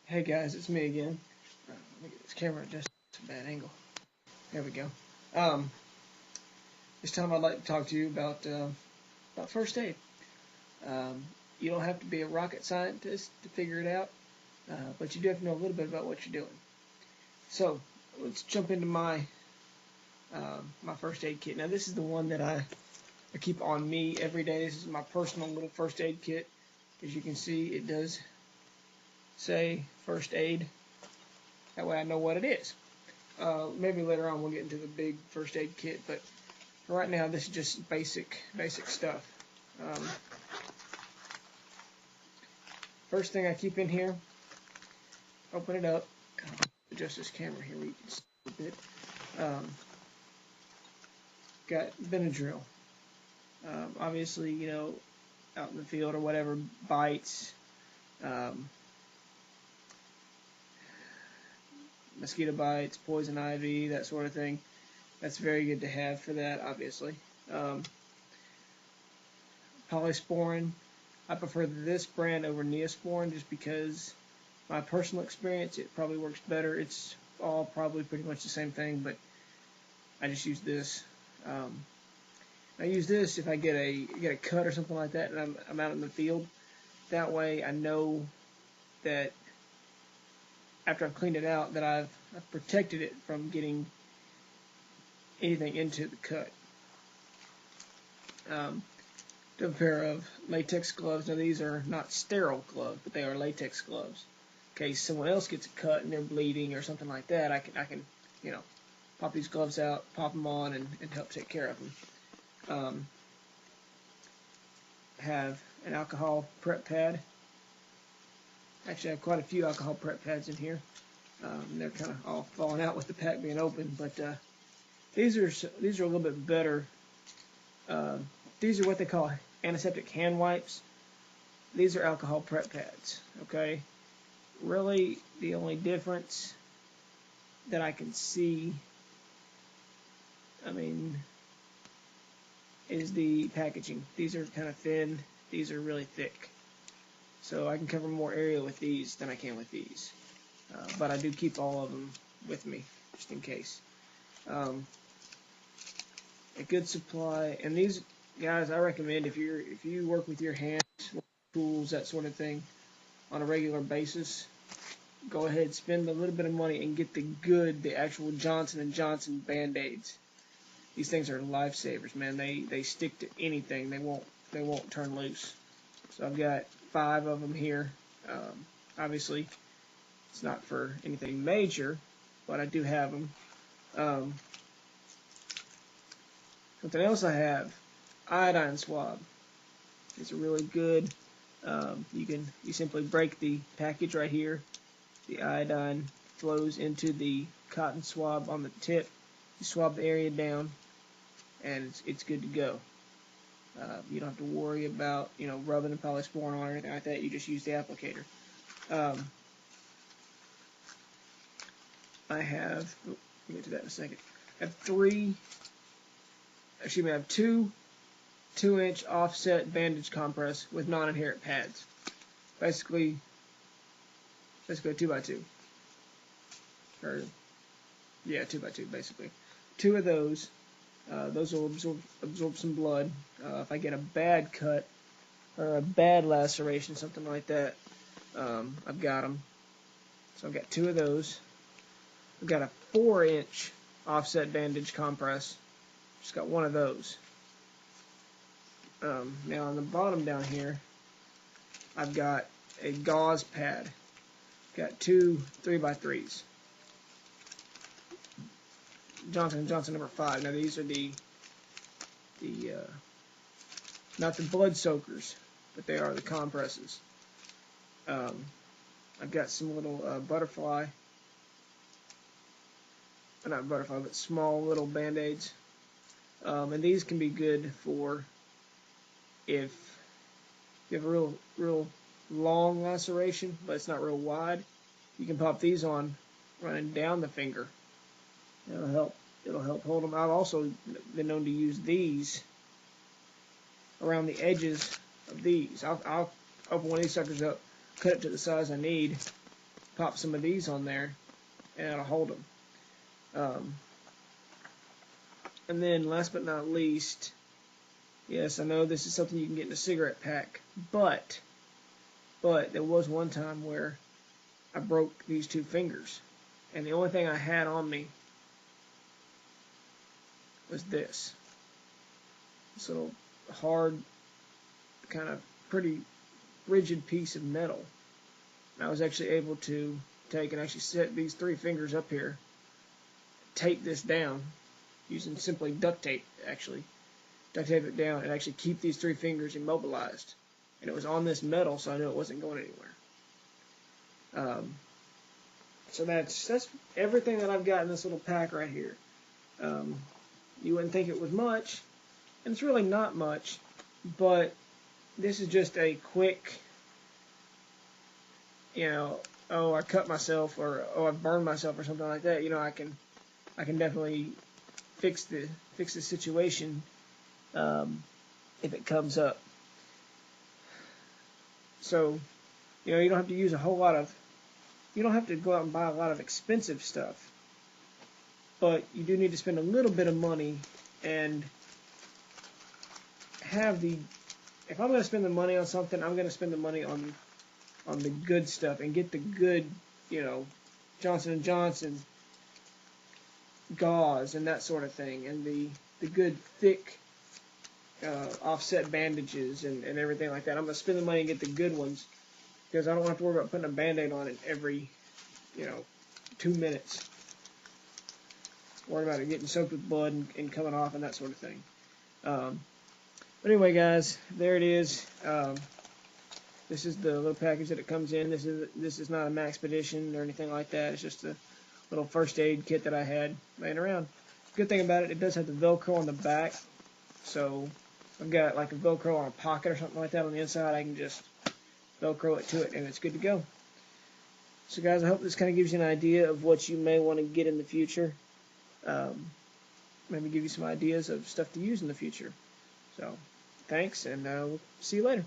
Hey guys, it's me again. Let me get this camera just a bad angle. There we go. Um, this time I'd like to talk to you about first aid. You don't have to be a rocket scientist to figure it out, but you do have to know a little bit about what you're doing. So let's jump into my first aid kit. Now this is the one that I keep on me every day. This is my personal little first aid kit. As you can see, it does say first aid. That way I know what it is. Maybe later on we'll get into the big first aid kit, but for right now this is just basic stuff. First thing I keep in here, open it up, adjust this camera here where you can see a bit. Got Benadryl. Obviously, you know, out in the field or whatever, bites, mosquito bites, poison ivy, that sort of thing. That's very good to have for that, obviously. Polysporin. I prefer this brand over Neosporin just because my personal experience, it probably works better. It's all probably pretty much the same thing, but I just use this. I use this if I get a cut or something like that and I'm out in the field. That way I know that after I've cleaned it out that I've protected it from getting anything into the cut. Do a pair of latex gloves. Now these are not sterile gloves, but they are latex gloves. In case someone else gets a cut and they're bleeding or something like that, I can you know, pop these gloves out, pop them on, and help take care of them. Have an alcohol prep pad. Actually, I have quite a few alcohol prep pads in here. They're kind of all falling out with the pack being open, but these are a little bit better. These are what they call antiseptic hand wipes. These are alcohol prep pads. Okay, really the only difference that I can see, I mean, is the packaging. These are kind of thin. These are really thick. So I can cover more area with these than I can with these. But I do keep all of them with me, just in case. A good supply, and these guys, I recommend if you work with your hands, tools, that sort of thing, on a regular basis, go ahead, spend a little bit of money and get the actual Johnson & Johnson Band-Aids. These things are lifesavers, man. They stick to anything. They won't turn loose. So I've got 5 of them here. Obviously, it's not for anything major, but I do have them. Something else I have, iodine swab. It's really good. You simply break the package right here. The iodine flows into the cotton swab on the tip. You swab the area down, and it's good to go. You don't have to worry about, you know, rubbing the polysporin on or anything like that. You just use the applicator. I have, we'll get to that in a second. I have two 2-inch offset bandage compress with non-adherent pads. Basically 2x2. Or, yeah, 2x2 basically. 2 of those. Those will absorb some blood. If I get a bad cut or a bad laceration, something like that, I've got them. So I've got 2 of those. I've got a 4-inch offset bandage compress. Just got 1 of those. Now on the bottom down here, I've got a gauze pad. Got 2 3x3s. Johnson & Johnson number 5. Now these are the not the blood soakers, but they are the compresses. I've got some little not butterfly, but small little band-aids. And these can be good for if you have a real long laceration, but it's not real wide. You can pop these on running down the finger. It'll help hold them. I've also been known to use these around the edges of these. I'll open one of these suckers up, cut it to the size I need, pop some of these on there, and it'll hold them. And then, last but not least, yes, I know this is something you can get in a cigarette pack, but there was one time where I broke these 2 fingers, and the only thing I had on me was this little hard, kind of pretty rigid piece of metal. And I was actually able to take and actually set these 3 fingers up here, tape this down using simply duct tape, duct tape it down, and actually keep these 3 fingers immobilized. And it was on this metal, so I knew it wasn't going anywhere. So that's everything that I've got in this little pack right here. You wouldn't think it was much, and it's really not much, but this is just a quick, oh, I cut myself, or oh, I burned myself, or something like that. I can definitely fix the situation if it comes up. So, you don't have to use a whole lot of, you don't have to go out and buy a lot of expensive stuff, but you do need to spend a little bit of money and have if I'm going to spend the money on something, I'm going to spend the money on the good stuff and get the good, Johnson & Johnson gauze and that sort of thing, and the good thick offset bandages and everything like that. I'm going to spend the money and get the good ones, because I don't have to worry about putting a Band-Aid on it every 2 minutes. Worry about it getting soaked with blood and coming off and that sort of thing. But anyway, guys, there it is. This is the little package that it comes in. This is not a Maxpedition or anything like that. It's just a little first aid kit that I had laying around. Good thing about it, it does have the Velcro on the back. So I've got like a Velcro on a pocket or something like that on the inside. I can just Velcro it to it, and it's good to go. So guys, I hope this kind of gives you an idea of what you may want to get in the future. Maybe give you some ideas of stuff to use in the future. So thanks, and we'll see you later.